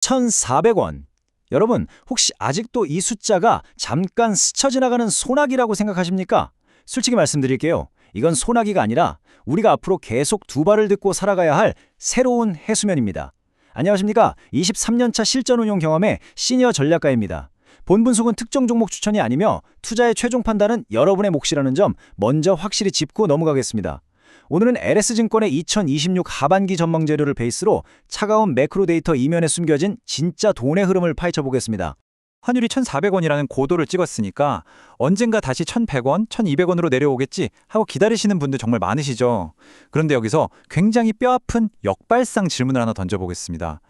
1,400원. 여러분, 혹시 아직도 이 숫자가 잠깐 스쳐 지나가는 소나기라고 생각하십니까? 솔직히 말씀드릴게요. 이건 소나기가 아니라 우리가 앞으로 계속 두 발을 딛고 살아가야 할 새로운 해수면입니다. 안녕하십니까? 23년차 실전 운용 경험의 시니어 전략가입니다. 본 분석은 특정 종목 추천이 아니며 투자의 최종 판단은 여러분의 몫이라는 점 먼저 확실히 짚고 넘어가겠습니다. 오늘은 LS증권의 2026 하반기 전망 재료를 베이스로 차가운 매크로 데이터 이면에 숨겨진 진짜 돈의 흐름을 파헤쳐 보겠습니다. 환율이 1,400원이라는 고도를 찍었으니까 언젠가 다시 1,100원, 1,200원으로 내려오겠지 하고 기다리시는 분들 정말 많으시죠. 그런데 여기서 굉장히 뼈아픈 역발상 질문을 하나 던져보겠습니다.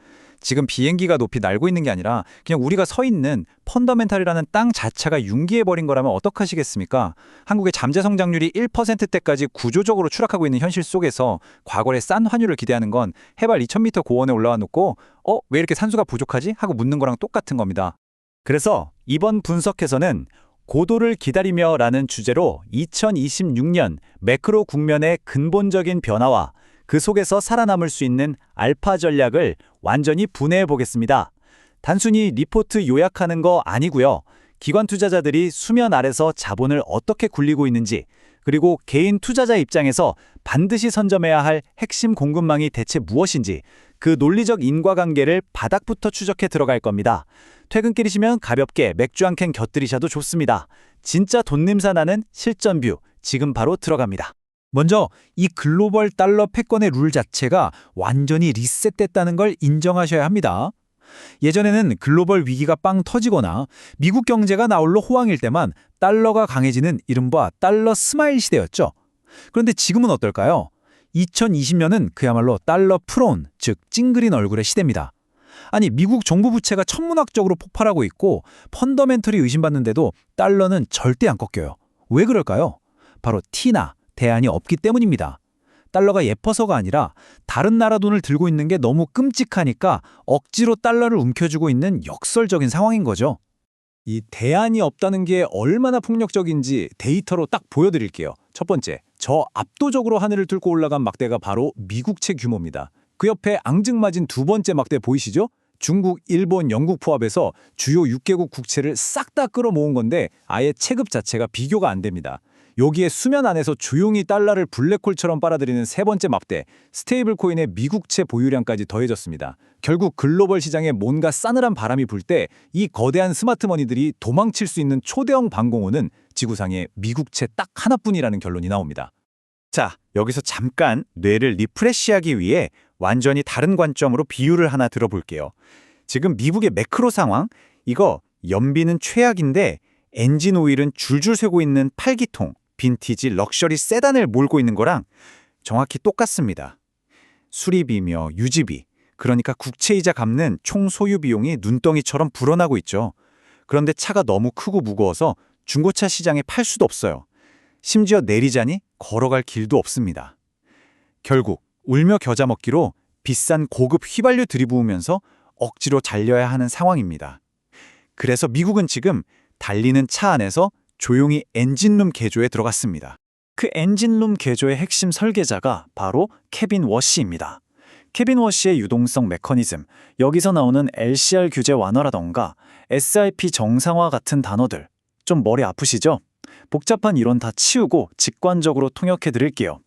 지금 비행기가 높이 날고 있는 게 아니라 그냥 우리가 서 있는 펀더멘탈이라는 땅 자체가 융기해버린 거라면 어떡하시겠습니까? 한국의 잠재 성장률이 1%대까지 구조적으로 추락하고 있는 현실 속에서 과거의 싼 환율을 기대하는 건 해발 2,000m 고원에 올라와 놓고 왜 이렇게 산소가 부족하지? 하고 묻는 거랑 똑같은 겁니다. 그래서 이번 분석에서는 고도를 기다리며 라는 주제로 2026년 매크로 국면의 근본적인 변화와 그 속에서 살아남을 수 있는 알파 전략을 완전히 분해해 보겠습니다. 단순히 리포트 요약하는 거 아니고요. 기관 투자자들이 수면 아래서 자본을 어떻게 굴리고 있는지, 그리고 개인 투자자 입장에서 반드시 선점해야 할 핵심 공급망이 대체 무엇인지, 그 논리적 인과관계를 바닥부터 추적해 들어갈 겁니다. 퇴근길이시면 가볍게 맥주 한 캔 곁들이셔도 좋습니다. 진짜 돈냄새 나는 실전 뷰, 지금 바로 들어갑니다. 먼저 이 글로벌 달러 패권의 룰 자체가 완전히 리셋됐다는 걸 인정하셔야 합니다. 예전에는 글로벌 위기가 빵 터지거나 미국 경제가 나홀로 호황일 때만 달러가 강해지는 이른바 달러 스마일 시대였죠. 그런데 지금은 어떨까요? 2020년은 그야말로 달러 프론, 즉 찡그린 얼굴의 시대입니다. 아니, 미국 정부 부채가 천문학적으로 폭발하고 있고 펀더멘털이 의심받는데도 달러는 절대 안 꺾여요. 왜 그럴까요? 바로 T나 대안이 없기 때문입니다. 달러가 예뻐서가 아니라 다른 나라 돈을 들고 있는 게 너무 끔찍하니까 억지로 달러를 움켜쥐고 있는 역설적인 상황인 거죠. 이 대안이 없다는 게 얼마나 폭력적인지 데이터로 딱 보여드릴게요. 첫 번째, 저 압도적으로 하늘을 뚫고 올라간 막대가 바로 미국채 규모입니다. 그 옆에 앙증맞은 두 번째 막대 보이시죠? 중국, 일본, 영국 포함해서 주요 6개국 국채를 싹 다 끌어모은 건데 아예 체급 자체가 비교가 안 됩니다. 여기에 수면 안에서 조용히 달러를 블랙홀처럼 빨아들이는 세 번째 막대, 스테이블 코인의 미국채 보유량까지 더해졌습니다. 결국 글로벌 시장에 뭔가 싸늘한 바람이 불 때 이 거대한 스마트머니들이 도망칠 수 있는 초대형 방공호는 지구상에 미국채 딱 하나뿐이라는 결론이 나옵니다. 자, 여기서 잠깐 뇌를 리프레시하기 위해 완전히 다른 관점으로 비유를 하나 들어볼게요. 지금 미국의 매크로 상황, 이거 연비는 최악인데 엔진 오일은 줄줄 새고 있는 팔기통, 빈티지 럭셔리 세단을 몰고 있는 거랑 정확히 똑같습니다. 수리비며 유지비, 그러니까 국채이자 갚는 총 소유 비용이 눈덩이처럼 불어나고 있죠. 그런데 차가 너무 크고 무거워서 중고차 시장에 팔 수도 없어요. 심지어 내리자니 걸어갈 길도 없습니다. 결국 울며 겨자 먹기로 비싼 고급 휘발유 들이부으면서 억지로 달려야 하는 상황입니다. 그래서 미국은 지금 달리는 차 안에서 조용히 엔진룸 개조에 들어갔습니다. 그 엔진룸 개조의 핵심 설계자가 바로 케빈 워시입니다. 케빈 워시의 유동성 메커니즘, 여기서 나오는 LCR 규제 완화라던가 SIP 정상화 같은 단어들, 좀 머리 아프시죠? 복잡한 이론 다 치우고 직관적으로 통역해 드릴게요.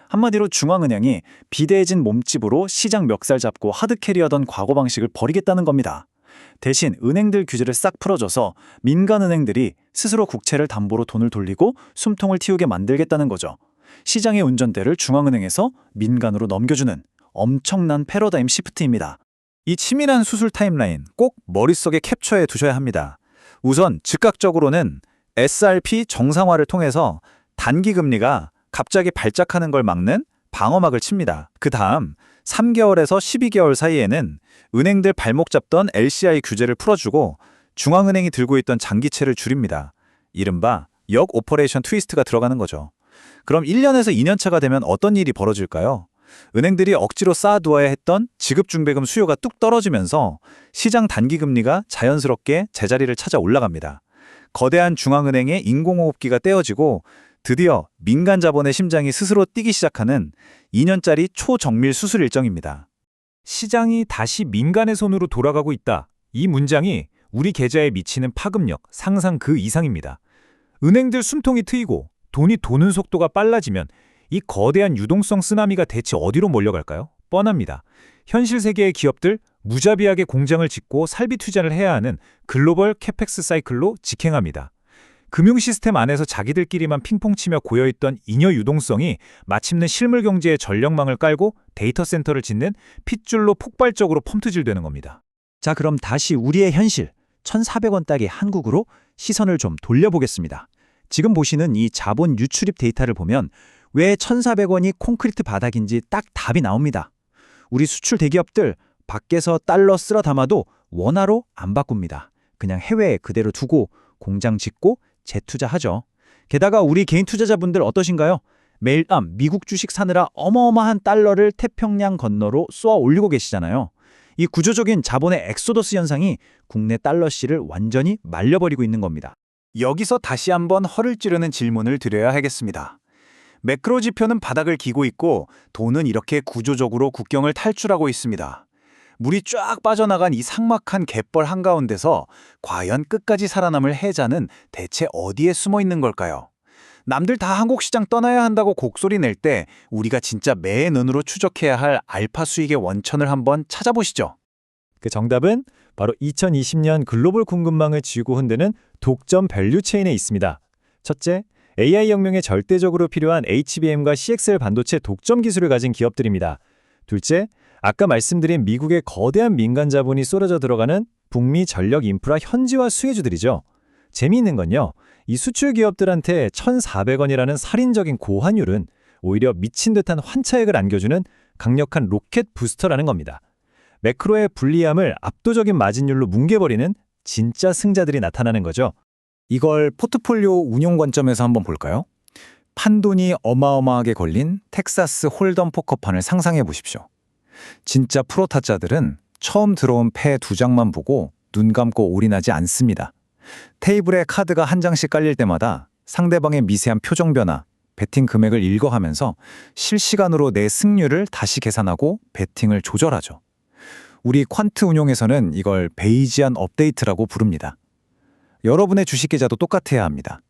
한마디로 중앙은행이 비대해진 몸집으로 시장 멱살 잡고 하드캐리하던 과거 방식을 버리겠다는 겁니다. 대신 은행들 규제를 싹 풀어줘서 민간은행들이 스스로 국채를 담보로 돈을 돌리고 숨통을 틔우게 만들겠다는 거죠. 시장의 운전대를 중앙은행에서 민간으로 넘겨주는 엄청난 패러다임 시프트입니다. 이 치밀한 수술 타임라인 꼭 머릿속에 캡처해 두셔야 합니다. 우선 즉각적으로는 SRP 정상화를 통해서 단기금리가 갑자기 발작하는 걸 막는 방어막을 칩니다. 그 다음 3개월에서 12개월 사이에는 은행들 발목 잡던 LCI 규제를 풀어주고 중앙은행이 들고 있던 장기채를 줄입니다. 이른바 역 오퍼레이션 트위스트가 들어가는 거죠. 그럼 1년에서 2년차가 되면 어떤 일이 벌어질까요? 은행들이 억지로 쌓아두어야 했던 지급중대금 수요가 뚝 떨어지면서 시장 단기금리가 자연스럽게 제자리를 찾아 올라갑니다. 거대한 중앙은행의 인공호흡기가 떼어지고 드디어 민간 자본의 심장이 스스로 뛰기 시작하는 2년짜리 초정밀 수술 일정입니다. 시장이 다시 민간의 손으로 돌아가고 있다. 이 문장이 우리 계좌에 미치는 파급력, 상상 그 이상입니다. 은행들 숨통이 트이고 돈이 도는 속도가 빨라지면 이 거대한 유동성 쓰나미가 대체 어디로 몰려갈까요? 뻔합니다. 현실 세계의 기업들 무자비하게 공장을 짓고 살비 투자를 해야 하는 글로벌 캐펙스 사이클로 직행합니다. 금융 시스템 안에서 자기들끼리만 핑퐁치며 고여있던 잉여 유동성이 마침내 실물 경제의 전력망을 깔고 데이터 센터를 짓는 핏줄로 폭발적으로 펌트질되는 겁니다. 자, 그럼 다시 우리의 현실 1,400원 따기 한국으로 시선을 좀 돌려보겠습니다. 지금 보시는 이 자본 유출입 데이터를 보면 왜 1,400원이 콘크리트 바닥인지 딱 답이 나옵니다. 우리 수출 대기업들 밖에서 달러 쓸어 담아도 원화로 안 바꿉니다. 그냥 해외에 그대로 두고 공장 짓고 재투자하죠. 게다가 우리 개인 투자자분들 어떠신가요? 매일 미국 주식 사느라 어마어마한 달러를 태평양 건너로 쏘아 올리고 계시잖아요. 이 구조적인 자본의 엑소더스 현상이 국내 달러씨를 완전히 말려버리고 있는 겁니다. 여기서 다시 한번 허를 찌르는 질문을 드려야 하겠습니다. 매크로 지표는 바닥을 기고 있고 돈은 이렇게 구조적으로 국경을 탈출하고 있습니다. 물이 쫙 빠져나간 이 삭막한 갯벌 한가운데서 과연 끝까지 살아남을 해자는 대체 어디에 숨어 있는 걸까요? 남들 다 한국 시장 떠나야 한다고 곡소리 낼 때 우리가 진짜 매의 눈으로 추적해야 할 알파 수익의 원천을 한번 찾아보시죠. 그 정답은 바로 2020년 글로벌 공급망을 쥐고 흔드는 독점 밸류 체인에 있습니다. 첫째, AI 혁명에 절대적으로 필요한 HBM과 CXL 반도체 독점 기술을 가진 기업들입니다. 둘째, 아까 말씀드린 미국의 거대한 민간 자본이 쏟아져 들어가는 북미 전력 인프라 현지화 수혜주들이죠. 재미있는 건요, 이 수출 기업들한테 1,400원이라는 살인적인 고환율은 오히려 미친 듯한 환차액을 안겨주는 강력한 로켓 부스터라는 겁니다. 매크로의 불리함을 압도적인 마진율로 뭉개버리는 진짜 승자들이 나타나는 거죠. 이걸 포트폴리오 운용 관점에서 한번 볼까요? 판돈이 어마어마하게 걸린 텍사스 홀덤 포커판을 상상해 보십시오. 진짜 프로 타짜들은 처음 들어온 패 2장만 보고 눈 감고 올인하지 않습니다. 테이블에 카드가 한 장씩 깔릴 때마다 상대방의 미세한 표정 변화, 베팅 금액을 읽어가면서 실시간으로 내 승률을 다시 계산하고 베팅을 조절하죠. 우리 퀀트 운용에서는 이걸 베이지안 업데이트라고 부릅니다. 여러분의 주식 계좌도 똑같아야 합니다.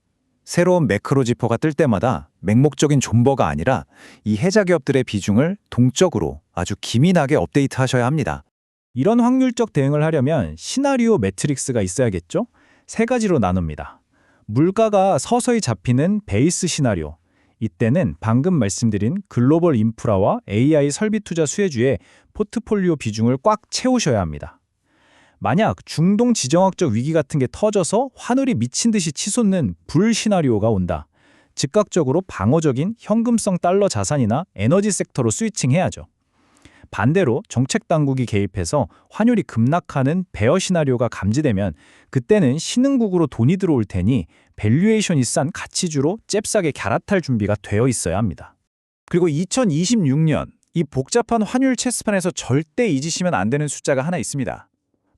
새로운 매크로 지표가 뜰 때마다 맹목적인 존버가 아니라 이 해자 기업들의 비중을 동적으로 아주 기민하게 업데이트하셔야 합니다. 이런 확률적 대응을 하려면 시나리오 매트릭스가 있어야겠죠? 세 가지로 나눕니다. 물가가 서서히 잡히는 베이스 시나리오. 이때는 방금 말씀드린 글로벌 인프라와 AI 설비 투자 수혜주의 포트폴리오 비중을 꽉 채우셔야 합니다. 만약 중동 지정학적 위기 같은 게 터져서 환율이 미친 듯이 치솟는 불 시나리오가 온다. 즉각적으로 방어적인 현금성 달러 자산이나 에너지 섹터로 스위칭해야죠. 반대로 정책 당국이 개입해서 환율이 급락하는 베어 시나리오가 감지되면 그때는 신흥국으로 돈이 들어올 테니 밸류에이션이 싼 가치주로 잽싸게 갈아탈 준비가 되어 있어야 합니다. 그리고 2026년 이 복잡한 환율 체스판에서 절대 잊으시면 안 되는 숫자가 하나 있습니다.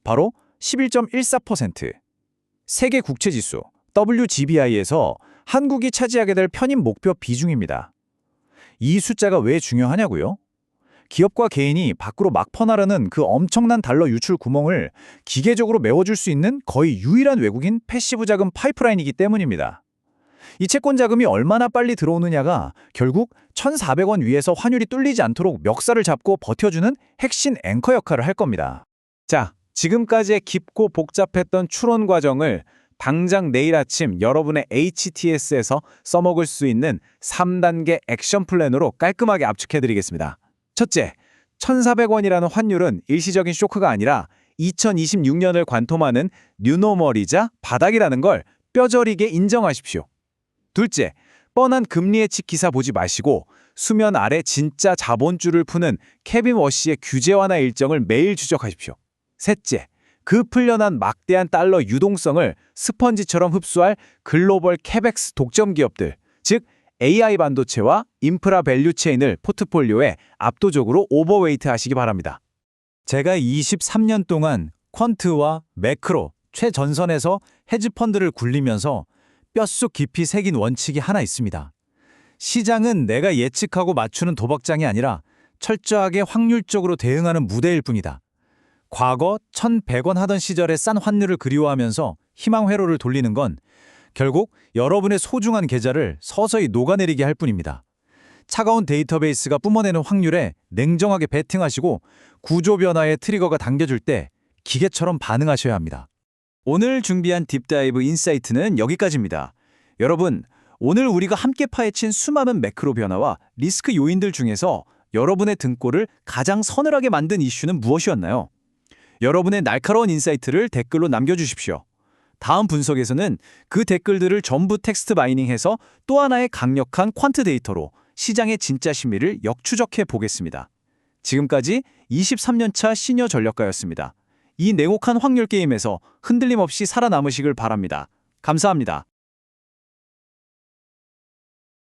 바로 11.14%. 세계 국채지수 WGBI에서 한국이 차지하게 될 편입 목표 비중입니다. 이 숫자가 왜 중요하냐고요? 기업과 개인이 밖으로 막 퍼나르는 그 엄청난 달러 유출 구멍을 기계적으로 메워줄 수 있는 거의 유일한 외국인 패시브 자금 파이프라인이기 때문입니다. 이 채권 자금이 얼마나 빨리 들어오느냐가 결국 1,400원 위에서 환율이 뚫리지 않도록 멱살을 잡고 버텨주는 핵심 앵커 역할을 할 겁니다. 자, 지금까지의 깊고 복잡했던 추론 과정을 당장 내일 아침 여러분의 HTS에서 써먹을 수 있는 3단계 액션 플랜으로 깔끔하게 압축해드리겠습니다. 첫째, 1,400원이라는 환율은 일시적인 쇼크가 아니라 2026년을 관통하는 뉴노멀이자 바닥이라는 걸 뼈저리게 인정하십시오. 둘째, 뻔한 금리 예측 기사 보지 마시고 수면 아래 진짜 자본줄을 푸는 케빈 워시의 규제 완화 일정을 매일 추적하십시오. 셋째, 그 풀려난 막대한 달러 유동성을 스펀지처럼 흡수할 글로벌 캐펙스 독점 기업들, 즉 AI 반도체와 인프라 밸류 체인을 포트폴리오에 압도적으로 오버웨이트 하시기 바랍니다. 제가 23년 동안 퀀트와 매크로 최전선에서 헤지펀드를 굴리면서 뼛속 깊이 새긴 원칙이 하나 있습니다. 시장은 내가 예측하고 맞추는 도박장이 아니라 철저하게 확률적으로 대응하는 무대일 뿐이다. 과거 1,100원 하던 시절의 싼 환율을 그리워하면서 희망 회로를 돌리는 건 결국 여러분의 소중한 계좌를 서서히 녹아내리게 할 뿐입니다. 차가운 데이터베이스가 뿜어내는 확률에 냉정하게 베팅하시고 구조 변화의 트리거가 당겨줄 때 기계처럼 반응하셔야 합니다. 오늘 준비한 딥다이브 인사이트는 여기까지입니다. 여러분, 오늘 우리가 함께 파헤친 수많은 매크로 변화와 리스크 요인들 중에서 여러분의 등골을 가장 서늘하게 만든 이슈는 무엇이었나요? 여러분의 날카로운 인사이트를 댓글로 남겨주십시오. 다음 분석에서는 그 댓글들을 전부 텍스트 마이닝해서 또 하나의 강력한 퀀트 데이터로 시장의 진짜 심리를 역추적해 보겠습니다. 지금까지 23년차 시니어 전략가였습니다. 이 냉혹한 확률 게임에서 흔들림 없이 살아남으시길 바랍니다. 감사합니다.